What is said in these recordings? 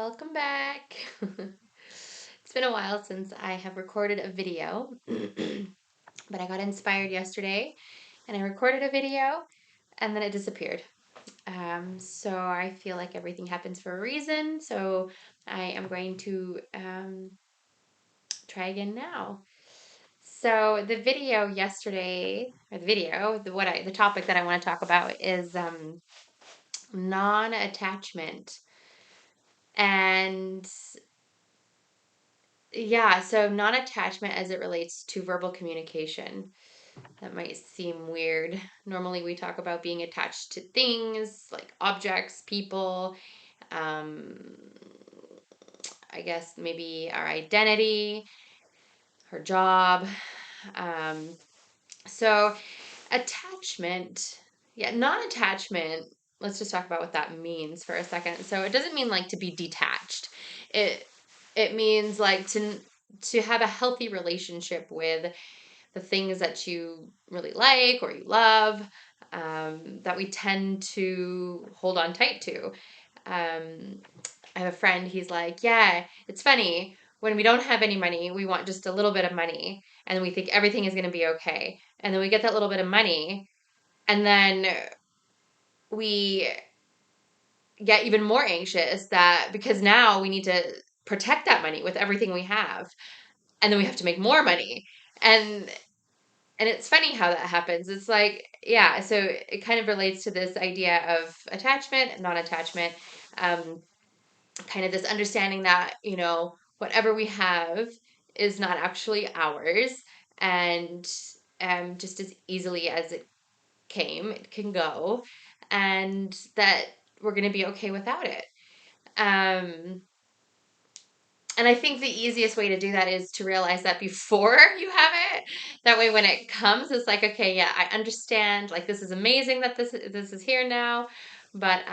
Welcome back. It's been a while since I have recorded a video, but I got inspired yesterday and I recorded a video and then it disappeared. So I feel like everything happens for a reason. So I am going to try again now. So the video yesterday, or the video, the topic that I want to talk about is non-attachment. And yeah, so non-attachment as it relates to verbal communication. That might seem weird. Normally, we talk about being attached to things like objects, people, um, I guess maybe our identity, our job. Um, so, attachment, yeah, non-attachment. Let's just talk about what that means for a second. So, it doesn't mean like to be detached. It it means like to have a healthy relationship with the things that you really like or you love, that we tend to hold on tight to. I have a friend, he's like, yeah, it's funny. When we don't have any money, we want just a little bit of money, and then we think everything is going to be okay. And then we get that little bit of money, and then we get even more anxious that because now we need to protect that money with everything we have, and then we have to make more money. And it's funny how that happens. It's like, yeah, so it kind of relates to this idea of attachment and non-attachment. Um, Kind of this understanding that, whatever we have is not actually ours. And just as easily as it came, it can go. And that we're going to be okay without it. Um, and I think the easiest way to do that is to realize that before you have it. That way, when it comes, it's like, okay, yeah, I understand. Like, this is amazing that this is here now, but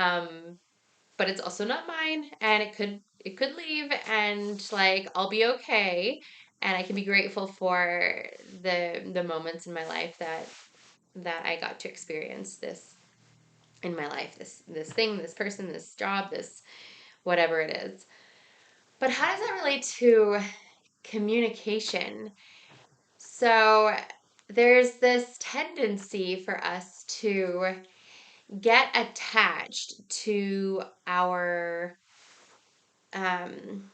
but it's also not mine, and it could leave, and like I'll be okay, and I can be grateful for the moments in my life that I got to experience this in my life, this thing, this person, this job, this whatever it is. But how does that relate to communication? So there's this tendency for us to get attached to our um,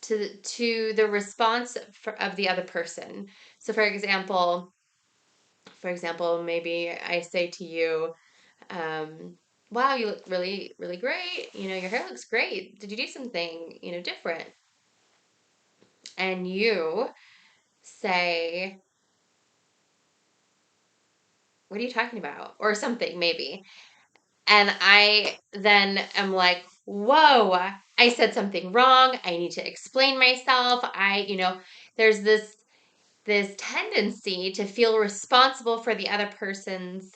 to the response of the other person. So for example, maybe I say to you, um, "Wow, you look really really great. Your hair looks great. Did you do something different?" And you say, "What are you talking about?" Or something maybe. And I then am like, whoa, I said something wrong. I need to explain myself. There's this tendency to feel responsible for the other person's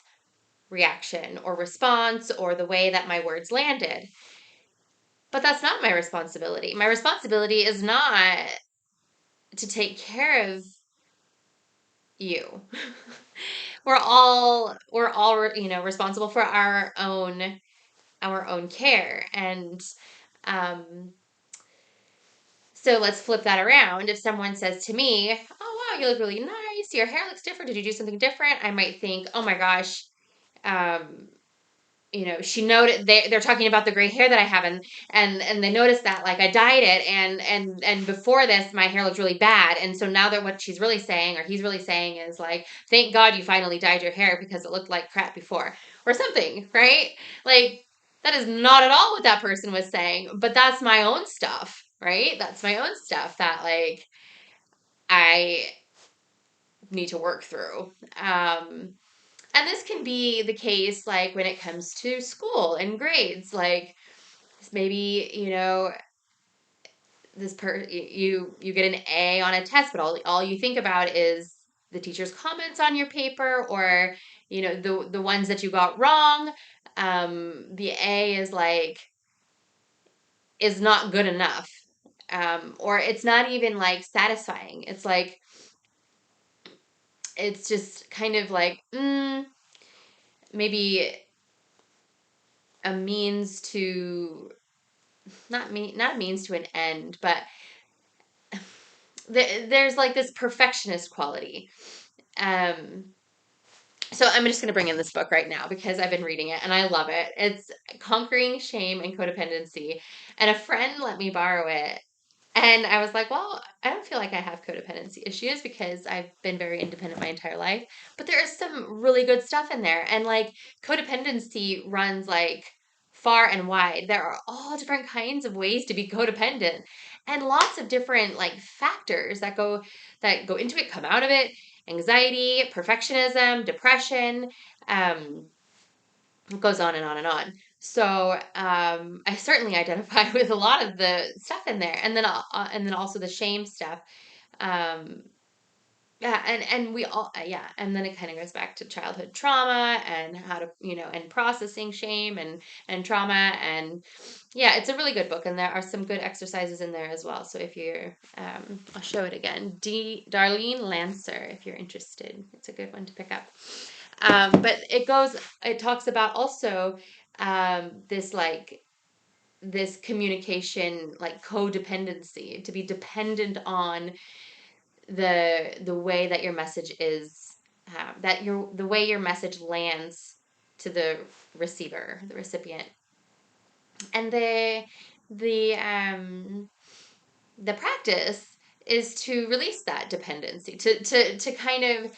reaction or response or the way that my words landed. But that's not my responsibility. My responsibility is not to take care of you. we're all responsible for our own care. And um, so let's flip that around. If someone says to me, "Oh wow, you look really nice. Your hair looks different. Did you do something different?" I might think, "Oh my gosh, um, she noted they're talking about the gray hair that I have, and they noticed that like I dyed it, and before this my hair looked really bad, and so now that what she's really saying or he's really saying is like, thank God you finally dyed your hair because it looked like crap before," or something, right? Like that is not at all what that person was saying, but that's my own stuff, right? That's my own stuff that like I need to work through. And this can be the case like when it comes to school and grades. Like maybe, you get an A on a test, but all you think about is the teacher's comments on your paper, or the ones that you got wrong. The A is not good enough. Or it's not even like satisfying. It's like it's just kind of like maybe a means to not a means to an end, but there's like this perfectionist quality. Um, so I'm just going to bring in this book right now because I've been reading it and I love it. It's Conquering Shame and Codependency, and a friend let me borrow it. And I was like, well, I don't feel like I have codependency issues because I've been very independent my entire life. But there is some really good stuff in there. And like codependency runs like far and wide. There are all different kinds of ways to be codependent and lots of different like factors that go into it, come out of it. Anxiety, perfectionism, depression, um, it goes on and on and on. So I certainly identify with a lot of the stuff in there, and then also the shame stuff. Um, yeah, and we all yeah, and then it kind of goes back to childhood trauma and how to and processing shame and trauma and yeah, it's a really good book and there are some good exercises in there as well. So if you're I'll show it again. Darlene Lancer, if you're interested, it's a good one to pick up. But it talks about also this like this communication like codependency to be dependent on the way that your message is the way your message lands to the receiver, the recipient, and the the practice is to release that dependency, to kind of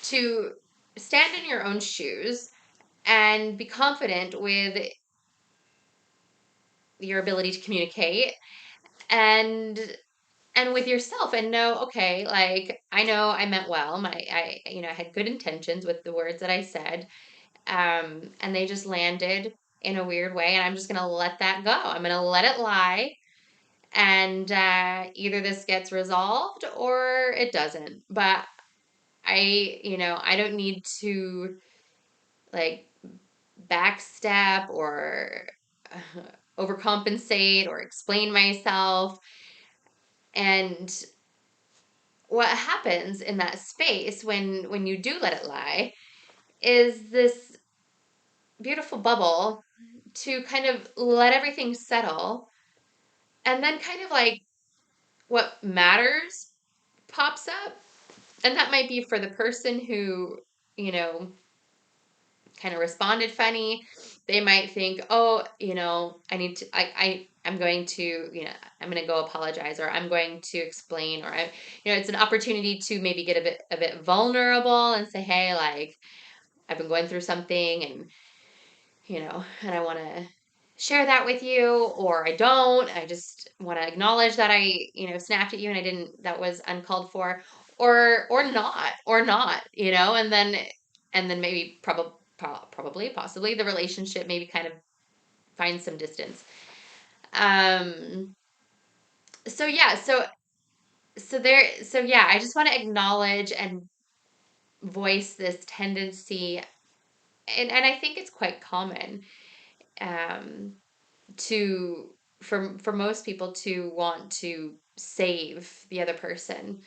to stand in your own shoes and be confident with your ability to communicate and with yourself and know, okay, like I know I meant well. I had good intentions with the words that I said, and they just landed in a weird way, and I'm just gonna let that go. I'm gonna let it lie, and either this gets resolved or it doesn't. But I don't need to like backstep or overcompensate or explain myself. And what happens in that space when you do let it lie is this beautiful bubble to kind of let everything settle and then kind of like what matters pops up, and that might be for the person who you know kind of responded funny. They might think, oh, I need to I'm going to I'm going to go apologize, or I'm going to explain, or it's an opportunity to maybe get a bit vulnerable and say, hey, like I've been going through something, and I want to share that with you, or I don't. I just want to acknowledge that I snapped at you and I didn't, that was uncalled for, or not, and then maybe probably, possibly the relationship maybe kind of finds some distance. Um, so yeah, so I just want to acknowledge and voice this tendency, and I think it's quite common. Um, to for most people to want to save the other person,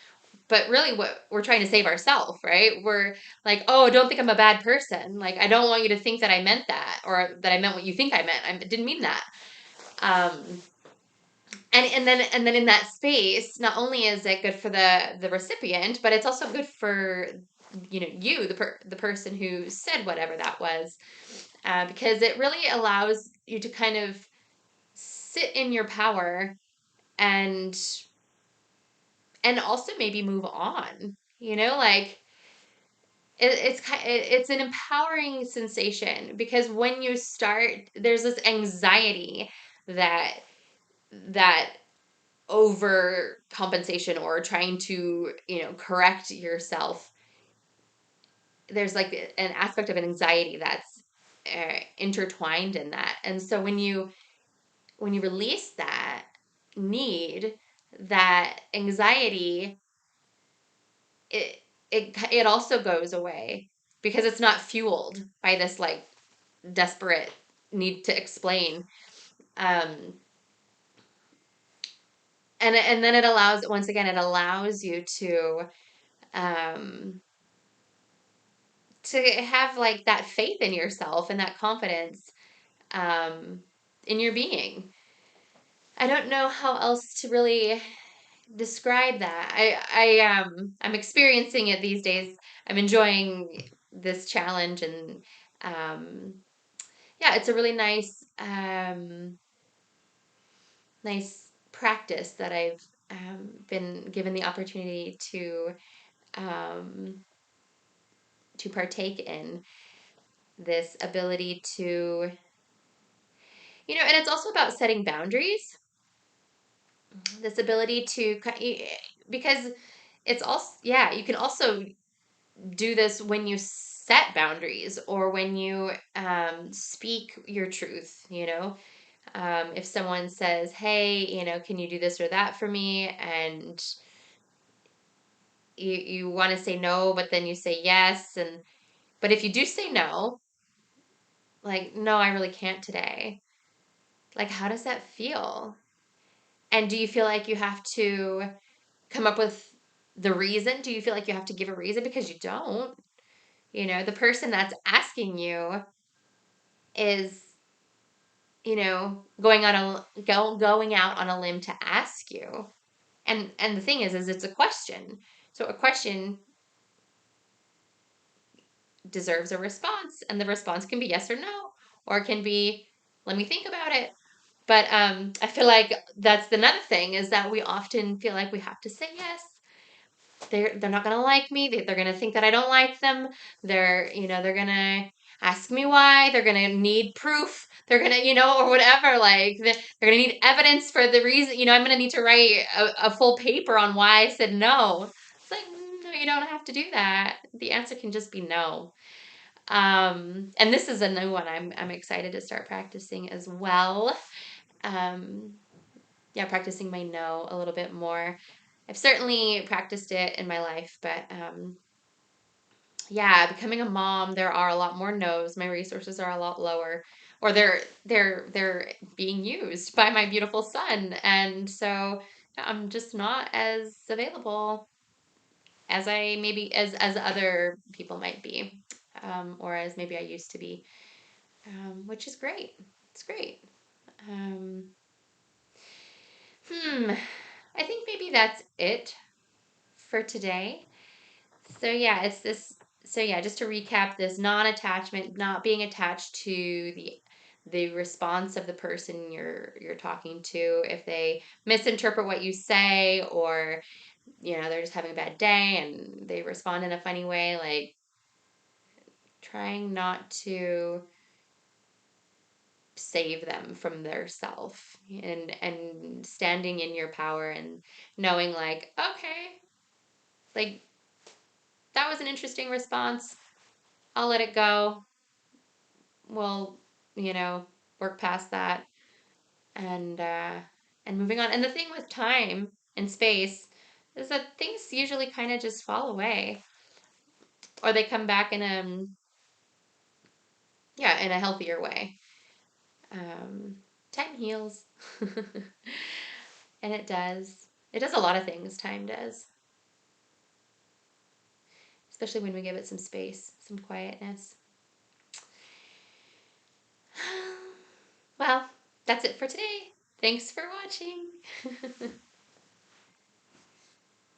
but really what we're trying to save ourselves, right? We're like, oh, don't think I'm a bad person, like I don't want you to think that I meant that, or that I meant what you think I meant. I didn't mean that. um and then in that space, not only is it good for the recipient, but it's also good for you, the person who said whatever that was, because it really allows you to kind of sit in your power and also maybe move on. Like it's an empowering sensation, because when you start, there's this anxiety that that overcompensation or trying to correct yourself. There's like an aspect of an anxiety that's intertwined in that, and so when you release that need, that anxiety, it it also goes away, because it's not fueled by this like desperate need to explain. um and then it allows, once again, it allows you um to have like that faith in yourself and that confidence, um in your being. I don't know how else to really describe that. I'm experiencing it these days. I'm enjoying this challenge, and um yeah, it's a really nice practice that I've been given the opportunity um to partake in, this ability to, and it's also about setting boundaries, this ability to, because it's also, yeah, you can also do this when you set boundaries or when you speak your truth, if someone says, hey, can you do this or that for me? And you want to say no, but then you say yes. But if you do say no, like, no, I really can't today. Like, how does that feel? And do you feel like you have to come up with the reason? Do you feel like you have to give a reason? Because you don't. The person that's asking you is, going out on a limb to ask you. And the thing is it's a question. So a question deserves a response, and the response can be yes or no, or it can be, let me think about it. But I feel like that's another thing, is that we often feel like we have to say yes. They're not gonna like me. They're gonna think that I don't like them. They're gonna ask me why. They're gonna need proof. They're gonna, or whatever. Like they're gonna need evidence for the reason. I'm gonna need to write a full paper on why I said no. It's like, no, you don't have to do that. The answer can just be no. And this is a new one. I'm excited to start practicing as well. Um, yeah, practicing my no a little bit more. I've certainly practiced it in my life, but yeah, becoming a mom, there are a lot more no's. My resources are a lot lower, or they're being used by my beautiful son, and so I'm just not as available as I maybe as other people might be, or as maybe I used to be, which is great. It's great. Um, I think maybe that's it for today. So yeah, it's this. So yeah, just to recap, this non-attachment, not being attached to the response of the person you're talking to. If they misinterpret what you say, or they're just having a bad day and they respond in a funny way, like trying not to save them from their self, and standing in your power and knowing, like, okay, like, that was an interesting response. I'll let it go. We'll, you know, work past that, and moving on. And the thing with time and space is that things usually kind of just fall away, or they come back in a healthier way. Um, Time heals. And it does. It does a lot of things, time does, especially when we give it some space, some quietness. Well, that's it for today. Thanks for watching.